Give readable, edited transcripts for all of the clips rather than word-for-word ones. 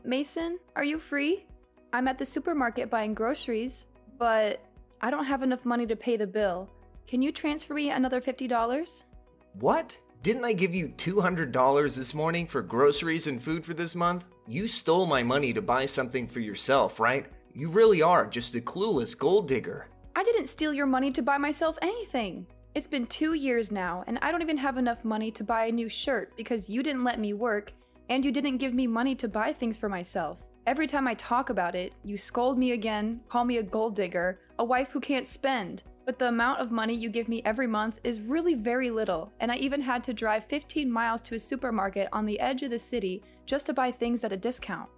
Mason, are you free? I'm at the supermarket buying groceries, but I don't have enough money to pay the bill. Can you transfer me another $50? What? Didn't I give you $200 this morning for groceries and food for this month? You stole my money to buy something for yourself, right? You really are just a clueless gold digger. I didn't steal your money to buy myself anything. It's been 2 years now, and I don't even have enough money to buy a new shirt because you didn't let me work, and you didn't give me money to buy things for myself. Every time I talk about it, you scold me again, call me a gold digger, a wife who can't spend. But the amount of money you give me every month is really very little, and I even had to drive 15 miles to a supermarket on the edge of the city just to buy things at a discount.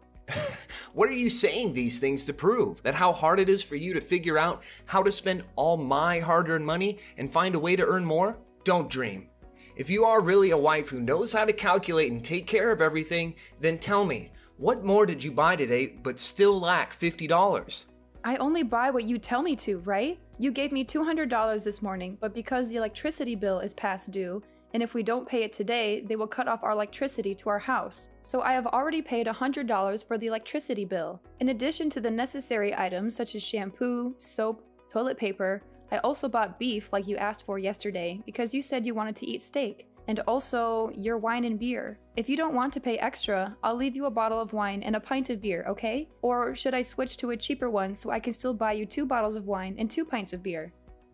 What are you saying these things to prove? That how hard it is for you to figure out how to spend all my hard-earned money and find a way to earn more? Don't dream. If you are really a wife who knows how to calculate and take care of everything, then tell me, what more did you buy today but still lack $50? I only buy what you tell me to, right? You gave me $200 this morning, but because the electricity bill is past due, and if we don't pay it today, they will cut off our electricity to our house. So I have already paid $100 for the electricity bill. In addition to the necessary items such as shampoo, soap, toilet paper, I also bought beef like you asked for yesterday because you said you wanted to eat steak. And also your wine and beer. If you don't want to pay extra, I'll leave you a bottle of wine and a pint of beer, okay? Or should I switch to a cheaper one so I can still buy you 2 bottles of wine and 2 pints of beer?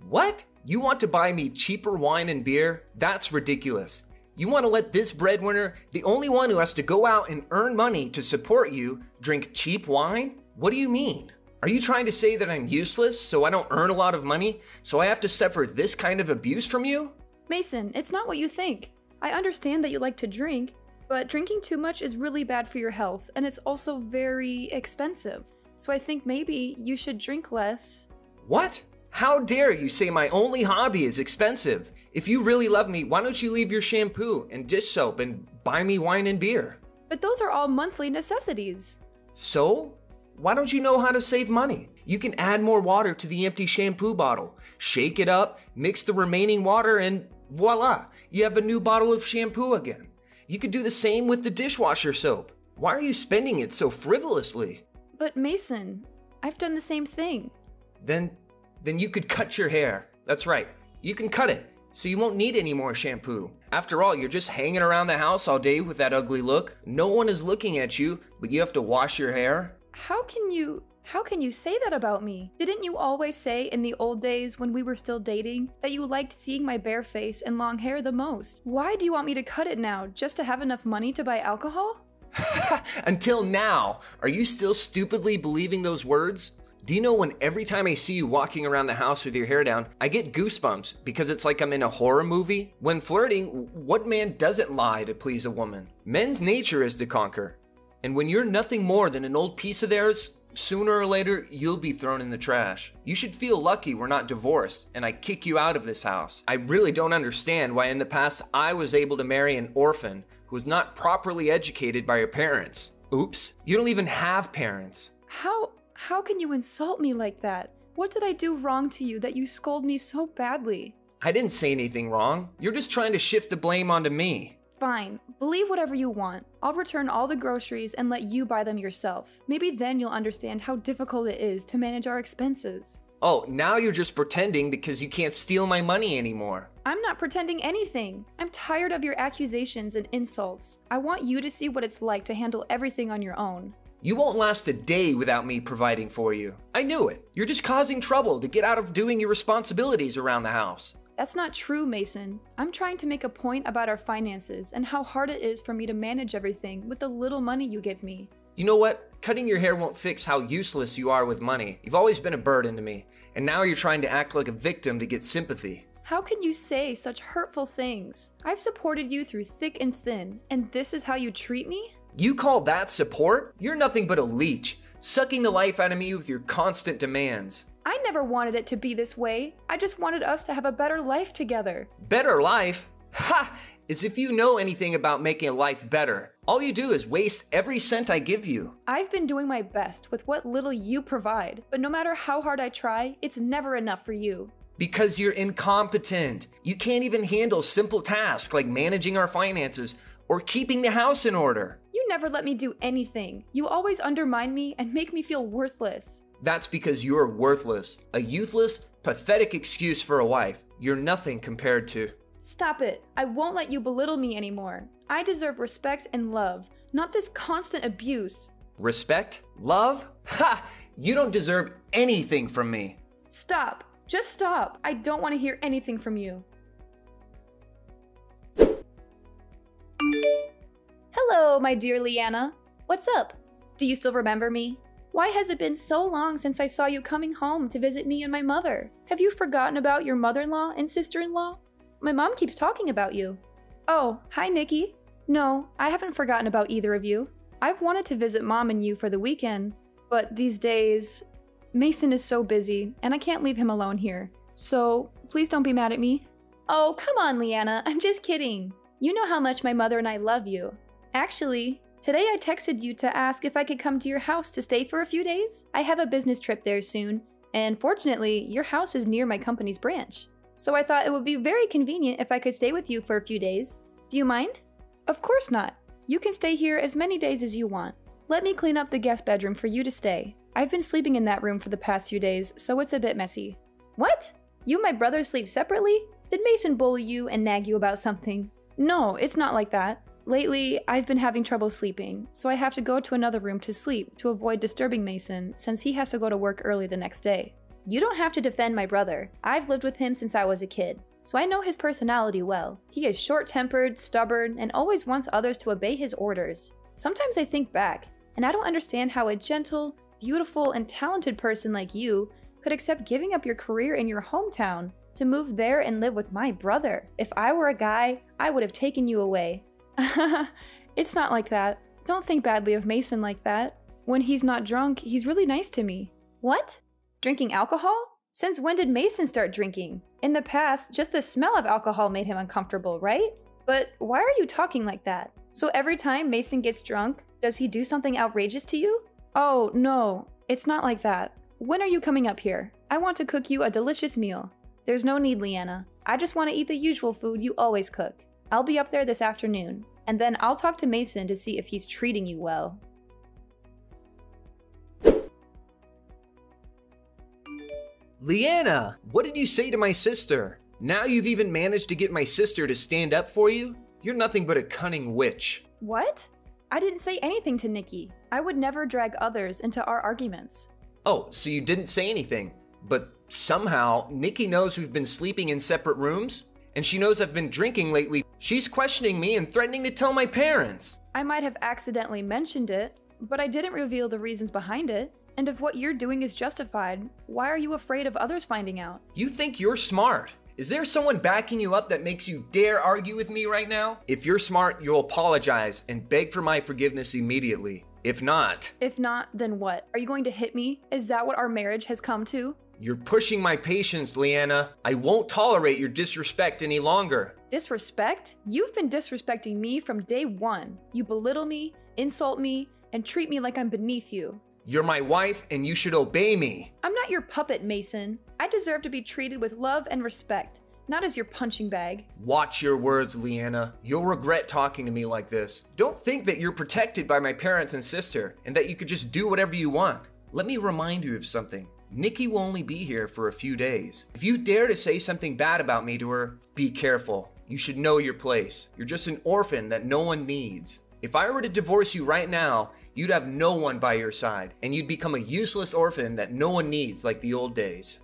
What? You want to buy me cheaper wine and beer? That's ridiculous. You want to let this breadwinner, the only one who has to go out and earn money to support you, drink cheap wine? What do you mean? Are you trying to say that I'm useless so I don't earn a lot of money, so I have to suffer this kind of abuse from you? Mason, it's not what you think. I understand that you like to drink, but drinking too much is really bad for your health, and it's also very expensive. So I think maybe you should drink less. What? How dare you say my only hobby is expensive? If you really love me, why don't you leave your shampoo and dish soap and buy me wine and beer? But those are all monthly necessities. So? Why don't you know how to save money? You can add more water to the empty shampoo bottle, shake it up, mix the remaining water, and voila, you have a new bottle of shampoo again. You could do the same with the dishwasher soap. Why are you spending it so frivolously? But Mason, I've done the same thing. Then you could cut your hair. That's right, you can cut it, so you won't need any more shampoo. After all, you're just hanging around the house all day with that ugly look. No one is looking at you, but you have to wash your hair. How can you say that about me? Didn't you always say in the old days when we were still dating that you liked seeing my bare face and long hair the most? Why do you want me to cut it now, just to have enough money to buy alcohol? Until now, are you still stupidly believing those words? Do you know when every time I see you walking around the house with your hair down, I get goosebumps because it's like I'm in a horror movie? When flirting, what man doesn't lie to please a woman? Men's nature is to conquer. And when you're nothing more than an old piece of theirs, sooner or later, you'll be thrown in the trash. You should feel lucky we're not divorced and I kick you out of this house. I really don't understand why in the past I was able to marry an orphan who was not properly educated by her parents. Oops, you don't even have parents. How can you insult me like that? What did I do wrong to you that you scold me so badly? I didn't say anything wrong. You're just trying to shift the blame onto me. Fine, believe whatever you want. I'll return all the groceries and let you buy them yourself. Maybe then you'll understand how difficult it is to manage our expenses. Oh, now you're just pretending because you can't steal my money anymore. I'm not pretending anything. I'm tired of your accusations and insults. I want you to see what it's like to handle everything on your own. You won't last a day without me providing for you. I knew it. You're just causing trouble to get out of doing your responsibilities around the house. That's not true, Mason. I'm trying to make a point about our finances and how hard it is for me to manage everything with the little money you give me. You know what? Cutting your hair won't fix how useless you are with money. You've always been a burden to me, and now you're trying to act like a victim to get sympathy. How can you say such hurtful things? I've supported you through thick and thin, and this is how you treat me? You call that support? You're nothing but a leech, sucking the life out of me with your constant demands. I never wanted it to be this way. I just wanted us to have a better life together. Better life? Ha! As if you know anything about making a life better. All you do is waste every cent I give you. I've been doing my best with what little you provide, but no matter how hard I try, it's never enough for you. Because you're incompetent. You can't even handle simple tasks like managing our finances or keeping the house in order. You never let me do anything. You always undermine me and make me feel worthless. That's because you're worthless. A useless, pathetic excuse for a wife. You're nothing compared to... Stop it. I won't let you belittle me anymore. I deserve respect and love, not this constant abuse. Respect? Love? Ha! You don't deserve anything from me. Stop. Just stop. I don't want to hear anything from you. Hello, my dear Leanna. What's up? Do you still remember me? Why has it been so long since I saw you coming home to visit me and my mother? Have you forgotten about your mother-in-law and sister-in-law? My mom keeps talking about you. Oh, hi, Nikki. No, I haven't forgotten about either of you. I've wanted to visit Mom and you for the weekend, but these days, Mason is so busy, and I can't leave him alone here. So, please don't be mad at me. Oh, come on, Leanna. I'm just kidding. You know how much my mother and I love you. Actually, today I texted you to ask if I could come to your house to stay for a few days. I have a business trip there soon, and fortunately, your house is near my company's branch. So I thought it would be very convenient if I could stay with you for a few days. Do you mind? Of course not. You can stay here as many days as you want. Let me clean up the guest bedroom for you to stay. I've been sleeping in that room for the past few days, so it's a bit messy. What? You and my brother sleep separately? Did Mason bully you and nag you about something? No, it's not like that. Lately, I've been having trouble sleeping, so I have to go to another room to sleep to avoid disturbing Mason since he has to go to work early the next day. You don't have to defend my brother. I've lived with him since I was a kid, so I know his personality well. He is short-tempered, stubborn, and always wants others to obey his orders. Sometimes I think back, and I don't understand how a gentle, beautiful, and talented person like you could accept giving up your career in your hometown to move there and live with my brother. If I were a guy, I would have taken you away. It's not like that. Don't think badly of Mason like that. When he's not drunk, he's really nice to me. What? Drinking alcohol? Since when did Mason start drinking? In the past, just the smell of alcohol made him uncomfortable, right? But why are you talking like that? So every time Mason gets drunk, does he do something outrageous to you? Oh, no, it's not like that. When are you coming up here? I want to cook you a delicious meal. There's no need, Leanna. I just want to eat the usual food you always cook. I'll be up there this afternoon, and then I'll talk to Mason to see if he's treating you well. Leanna, what did you say to my sister? Now you've even managed to get my sister to stand up for you? You're nothing but a cunning witch. What? I didn't say anything to Nikki. I would never drag others into our arguments. Oh, so you didn't say anything. But somehow, Nikki knows we've been sleeping in separate rooms? And she knows I've been drinking lately. She's questioning me and threatening to tell my parents. I might have accidentally mentioned it, but I didn't reveal the reasons behind it. And if what you're doing is justified, why are you afraid of others finding out? You think you're smart. Is there someone backing you up that makes you dare argue with me right now? If you're smart, you'll apologize and beg for my forgiveness immediately. If not... If not, then what? Are you going to hit me? Is that what our marriage has come to? You're pushing my patience, Leanna. I won't tolerate your disrespect any longer. Disrespect? You've been disrespecting me from day one. You belittle me, insult me, and treat me like I'm beneath you. You're my wife, and you should obey me. I'm not your puppet, Mason. I deserve to be treated with love and respect, not as your punching bag. Watch your words, Leanna. You'll regret talking to me like this. Don't think that you're protected by my parents and sister, and that you could just do whatever you want. Let me remind you of something. Nikki will only be here for a few days. If you dare to say something bad about me to her, be careful. You should know your place. You're just an orphan that no one needs. If I were to divorce you right now, you'd have no one by your side, and you'd become a useless orphan that no one needs like the old days.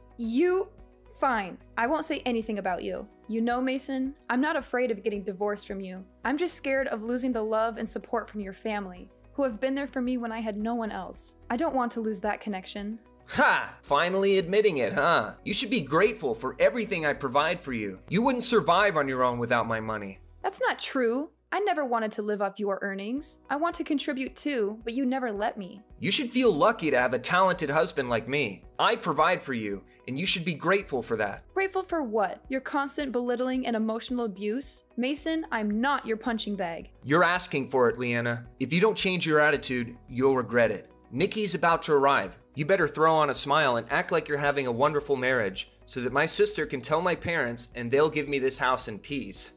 Fine. I won't say anything about you. You know, Mason, I'm not afraid of getting divorced from you. I'm just scared of losing the love and support from your family, who have been there for me when I had no one else. I don't want to lose that connection. Ha! Finally admitting it, huh? You should be grateful for everything I provide for you. You wouldn't survive on your own without my money. That's not true. I never wanted to live off your earnings. I want to contribute too, but you never let me. You should feel lucky to have a talented husband like me. I provide for you, and you should be grateful for that. Grateful for what? Your constant belittling and emotional abuse? Mason, I'm not your punching bag. You're asking for it, Leanna. If you don't change your attitude, you'll regret it. Nikki's about to arrive. You better throw on a smile and act like you're having a wonderful marriage so that my sister can tell my parents and they'll give me this house in peace.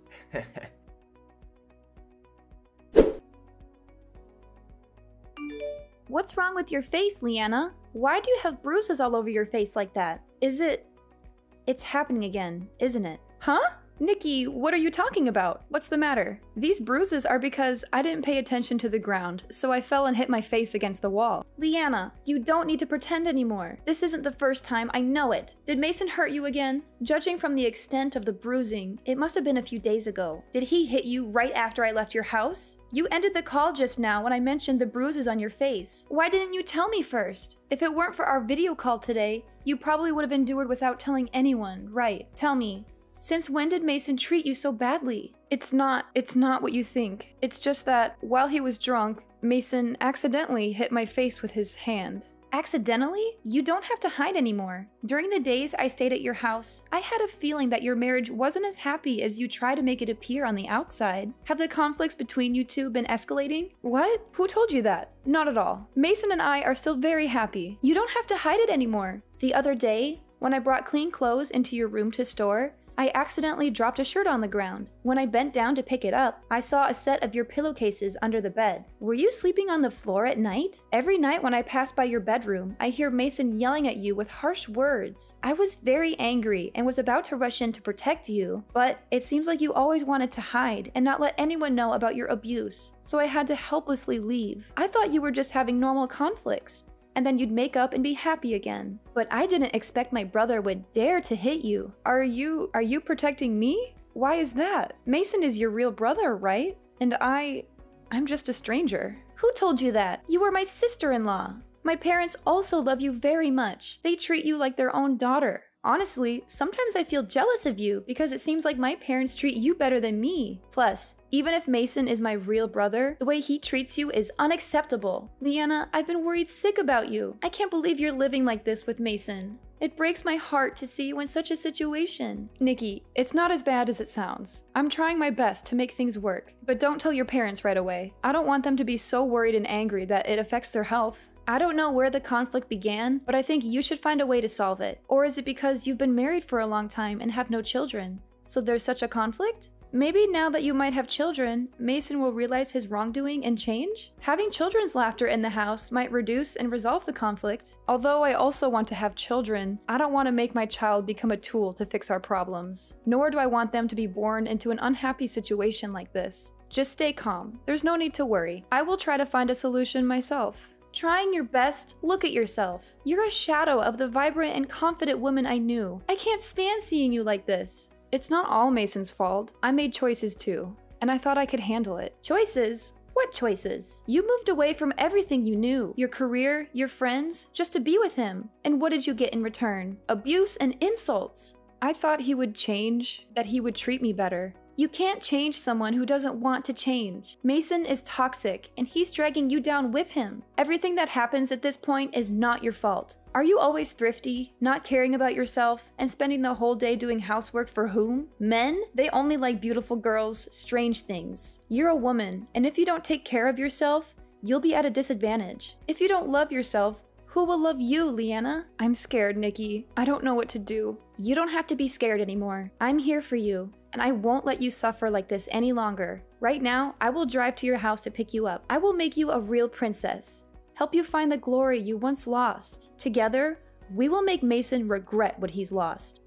What's wrong with your face, Leanna? Why do you have bruises all over your face like that? It's happening again, isn't it? Huh? Nikki, what are you talking about? What's the matter? These bruises are because I didn't pay attention to the ground, so I fell and hit my face against the wall. Leanna, you don't need to pretend anymore. This isn't the first time, I know it. Did Mason hurt you again? Judging from the extent of the bruising, it must have been a few days ago. Did he hit you right after I left your house? You ended the call just now when I mentioned the bruises on your face. Why didn't you tell me first? If it weren't for our video call today, you probably would have endured without telling anyone, right? Tell me. Since when did Mason treat you so badly? It's not what you think. It's just that, while he was drunk, Mason accidentally hit my face with his hand. Accidentally? You don't have to hide anymore. During the days I stayed at your house, I had a feeling that your marriage wasn't as happy as you try to make it appear on the outside. Have the conflicts between you two been escalating? What? Who told you that? Not at all. Mason and I are still very happy. You don't have to hide it anymore. The other day, when I brought clean clothes into your room to store, I accidentally dropped a shirt on the ground. When I bent down to pick it up, I saw a set of your pillowcases under the bed. Were you sleeping on the floor at night? Every night when I pass by your bedroom, I hear Mason yelling at you with harsh words. I was very angry and was about to rush in to protect you, but it seems like you always wanted to hide and not let anyone know about your abuse, so I had to helplessly leave. I thought you were just having normal conflicts, and then you'd make up and be happy again. But I didn't expect my brother would dare to hit you. Are you protecting me? Why is that? Mason is your real brother, right? And I'm just a stranger. Who told you that? You are my sister-in-law. My parents also love you very much. They treat you like their own daughter. Honestly, sometimes I feel jealous of you because it seems like my parents treat you better than me. Plus, even if Mason is my real brother, the way he treats you is unacceptable. Leanna, I've been worried sick about you. I can't believe you're living like this with Mason. It breaks my heart to see you in such a situation. Nikki, it's not as bad as it sounds. I'm trying my best to make things work, but don't tell your parents right away. I don't want them to be so worried and angry that it affects their health. I don't know where the conflict began, but I think you should find a way to solve it. Or is it because you've been married for a long time and have no children, so there's such a conflict? Maybe now that you might have children, Mason will realize his wrongdoing and change? Having children's laughter in the house might reduce and resolve the conflict. Although I also want to have children, I don't want to make my child become a tool to fix our problems. Nor do I want them to be born into an unhappy situation like this. Just stay calm. There's no need to worry. I will try to find a solution myself. Trying your best, look at yourself. You're a shadow of the vibrant and confident woman I knew. I can't stand seeing you like this. It's not all Mason's fault. I made choices too, and I thought I could handle it. Choices? What choices? You moved away from everything you knew. Your career, your friends, just to be with him. And what did you get in return? Abuse and insults. I thought he would change, that he would treat me better. You can't change someone who doesn't want to change. Mason is toxic, and he's dragging you down with him. Everything that happens at this point is not your fault. Are you always thrifty, not caring about yourself, and spending the whole day doing housework for whom? Men? They only like beautiful girls, strange things. You're a woman, and if you don't take care of yourself, you'll be at a disadvantage. If you don't love yourself, who will love you, Leanna? I'm scared, Nikki. I don't know what to do. You don't have to be scared anymore. I'm here for you, and I won't let you suffer like this any longer. Right now, I will drive to your house to pick you up. I will make you a real princess. Help you find the glory you once lost. Together, we will make Mason regret what he's lost.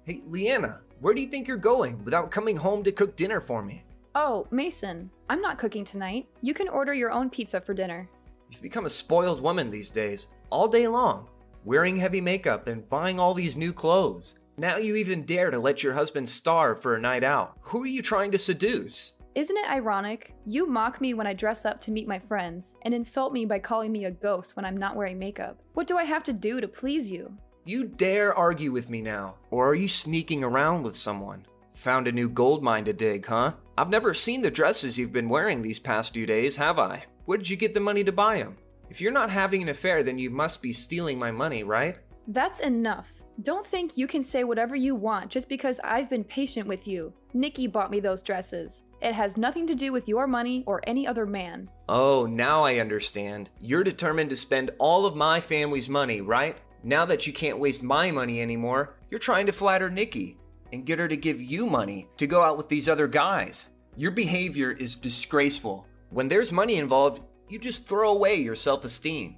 Hey, Leanna, where do you think you're going without coming home to cook dinner for me? Oh, Mason, I'm not cooking tonight. You can order your own pizza for dinner. You've become a spoiled woman these days, all day long, wearing heavy makeup and buying all these new clothes. Now you even dare to let your husband starve for a night out. Who are you trying to seduce? Isn't it ironic? You mock me when I dress up to meet my friends, and insult me by calling me a ghost when I'm not wearing makeup. What do I have to do to please you? You dare argue with me now? Or are you sneaking around with someone? Found a new gold mine to dig, huh? I've never seen the dresses you've been wearing these past few days, have I? Where did you get the money to buy them? If you're not having an affair, then you must be stealing my money, right? That's enough. Don't think you can say whatever you want just because I've been patient with you. Nikki bought me those dresses. It has nothing to do with your money or any other man. Oh, now I understand. You're determined to spend all of my family's money, right? Now that you can't waste my money anymore, you're trying to flatter Nikki and get her to give you money to go out with these other guys. Your behavior is disgraceful. When there's money involved, you just throw away your self-esteem.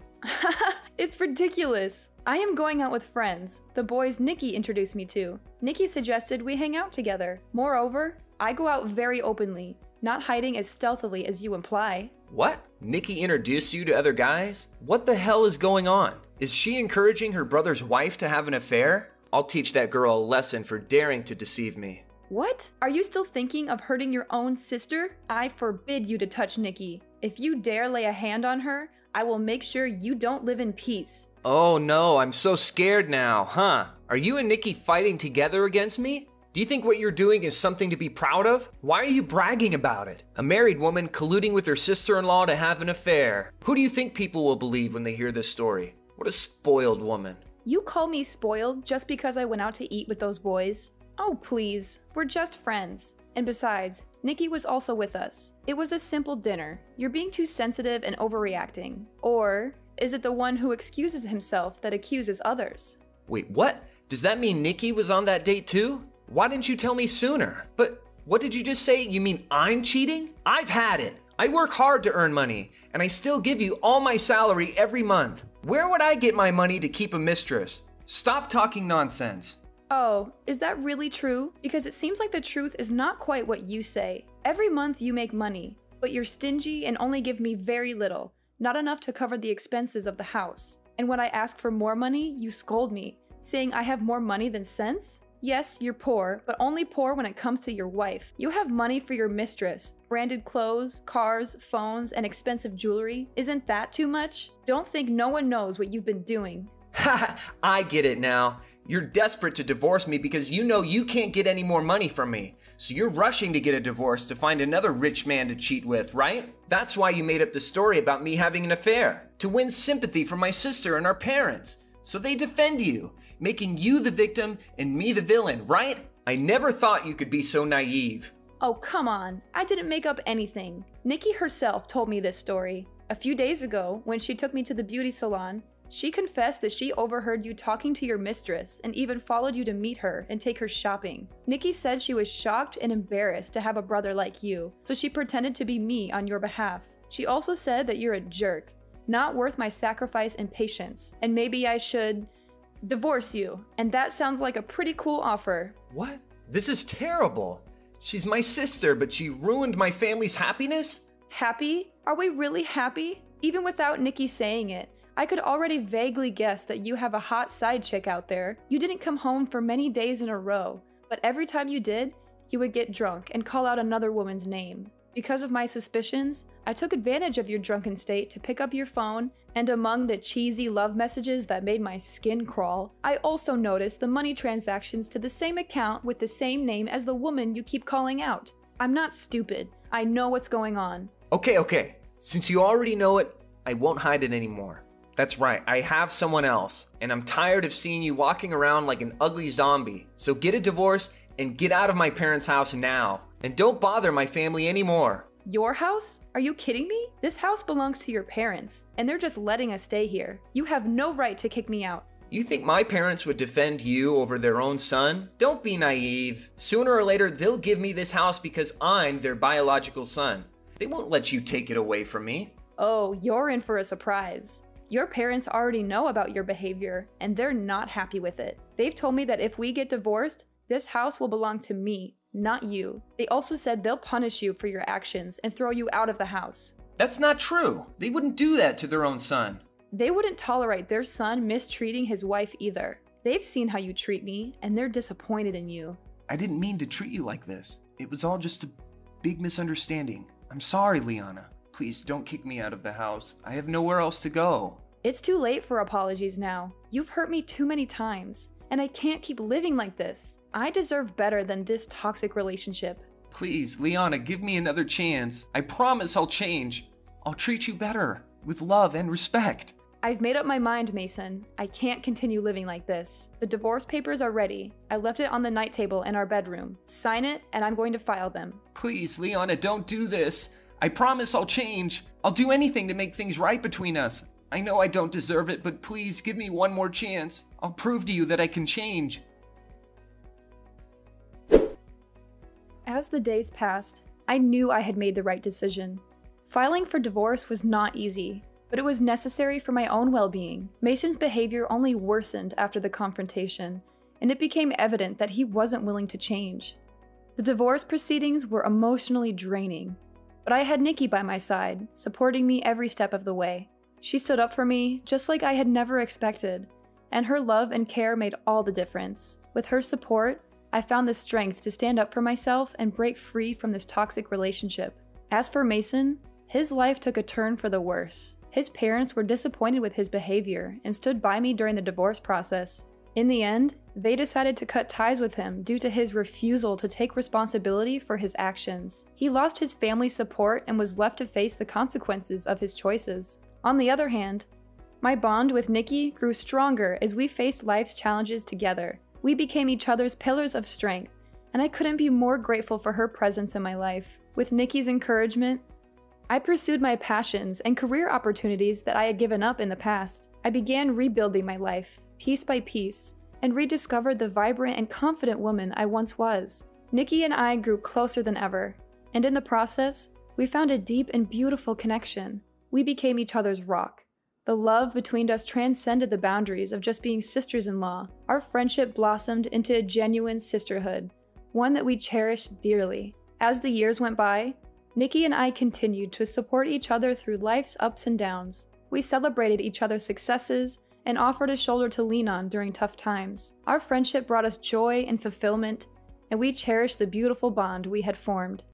It's ridiculous. I am going out with friends, the boys Nikki introduced me to. Nikki suggested we hang out together. Moreover, I go out very openly, not hiding as stealthily as you imply. What? Nikki introduced you to other guys? What the hell is going on? Is she encouraging her brother's wife to have an affair? I'll teach that girl a lesson for daring to deceive me. What? Are you still thinking of hurting your own sister? I forbid you to touch Nikki. If you dare lay a hand on her, I will make sure you don't live in peace. Oh no, I'm so scared now, huh? Are you and Nikki fighting together against me? Do you think what you're doing is something to be proud of? Why are you bragging about it? A married woman colluding with her sister-in-law to have an affair. Who do you think people will believe when they hear this story? What a spoiled woman. You call me spoiled just because I went out to eat with those boys? Oh please, we're just friends. And besides, Nikki was also with us. It was a simple dinner. You're being too sensitive and overreacting. Or is it the one who excuses himself that accuses others? Wait, what? Does that mean Nikki was on that date too? Why didn't you tell me sooner? But what did you just say? You mean I'm cheating? I've had it. I work hard to earn money, and I still give you all my salary every month. Where would I get my money to keep a mistress? Stop talking nonsense. Oh, is that really true? Because it seems like the truth is not quite what you say. Every month you make money, but you're stingy and only give me very little, not enough to cover the expenses of the house. And when I ask for more money, you scold me, saying I have more money than sense? Yes, you're poor, but only poor when it comes to your wife. You have money for your mistress, branded clothes, cars, phones, and expensive jewelry. Isn't that too much? Don't think no one knows what you've been doing. Ha! I get it now. You're desperate to divorce me because you know you can't get any more money from me. So you're rushing to get a divorce to find another rich man to cheat with, right? That's why you made up the story about me having an affair. To win sympathy from my sister and our parents. So they defend you, making you the victim and me the villain, right? I never thought you could be so naive. Oh, come on. I didn't make up anything. Nikki herself told me this story. A few days ago, when she took me to the beauty salon, she confessed that she overheard you talking to your mistress and even followed you to meet her and take her shopping. Nikki said she was shocked and embarrassed to have a brother like you, so she pretended to be me on your behalf. She also said that you're a jerk, not worth my sacrifice and patience, and maybe I should divorce you. And that sounds like a pretty cool offer. What? This is terrible. She's my sister, but she ruined my family's happiness? Happy? Are we really happy? Even without Nikki saying it, I could already vaguely guess that you have a hot side chick out there. You didn't come home for many days in a row, but every time you did, you would get drunk and call out another woman's name. Because of my suspicions, I took advantage of your drunken state to pick up your phone, and among the cheesy love messages that made my skin crawl, I also noticed the money transactions to the same account with the same name as the woman you keep calling out. I'm not stupid. I know what's going on. Okay. Since you already know it, I won't hide it anymore. That's right, I have someone else, and I'm tired of seeing you walking around like an ugly zombie. So get a divorce and get out of my parents' house now. And don't bother my family anymore. Your house? Are you kidding me? This house belongs to your parents, and they're just letting us stay here. You have no right to kick me out. You think my parents would defend you over their own son? Don't be naive. Sooner or later, they'll give me this house because I'm their biological son. They won't let you take it away from me. Oh, you're in for a surprise. Your parents already know about your behavior, and they're not happy with it. They've told me that if we get divorced, this house will belong to me, not you. They also said they'll punish you for your actions and throw you out of the house. That's not true. They wouldn't do that to their own son. They wouldn't tolerate their son mistreating his wife either. They've seen how you treat me, and they're disappointed in you. I didn't mean to treat you like this. It was all just a big misunderstanding. I'm sorry, Liana. Please don't kick me out of the house. I have nowhere else to go. It's too late for apologies now. You've hurt me too many times, and I can't keep living like this. I deserve better than this toxic relationship. Please, Liana, give me another chance. I promise I'll change. I'll treat you better, with love and respect. I've made up my mind, Mason. I can't continue living like this. The divorce papers are ready. I left it on the night table in our bedroom. Sign it, and I'm going to file them. Please, Liana, don't do this. I promise I'll change. I'll do anything to make things right between us. I know I don't deserve it, but please give me one more chance. I'll prove to you that I can change. As the days passed, I knew I had made the right decision. Filing for divorce was not easy, but it was necessary for my own well-being. Mason's behavior only worsened after the confrontation, and it became evident that he wasn't willing to change. The divorce proceedings were emotionally draining, but I had Nikki by my side, supporting me every step of the way. She stood up for me just like I had never expected, and her love and care made all the difference. With her support, I found the strength to stand up for myself and break free from this toxic relationship. As for Mason, his life took a turn for the worse. His parents were disappointed with his behavior and stood by me during the divorce process. In the end, they decided to cut ties with him due to his refusal to take responsibility for his actions. He lost his family's support and was left to face the consequences of his choices. On the other hand, my bond with Nikki grew stronger as we faced life's challenges together. We became each other's pillars of strength, and I couldn't be more grateful for her presence in my life. With Nikki's encouragement, I pursued my passions and career opportunities that I had given up in the past. I began rebuilding my life, piece by piece, and rediscovered the vibrant and confident woman I once was. Nikki and I grew closer than ever, and in the process, we found a deep and beautiful connection. We became each other's rock. The love between us transcended the boundaries of just being sisters-in-law. Our friendship blossomed into a genuine sisterhood, one that we cherished dearly. As the years went by, Nikki and I continued to support each other through life's ups and downs. We celebrated each other's successes and offered a shoulder to lean on during tough times. Our friendship brought us joy and fulfillment, and we cherished the beautiful bond we had formed.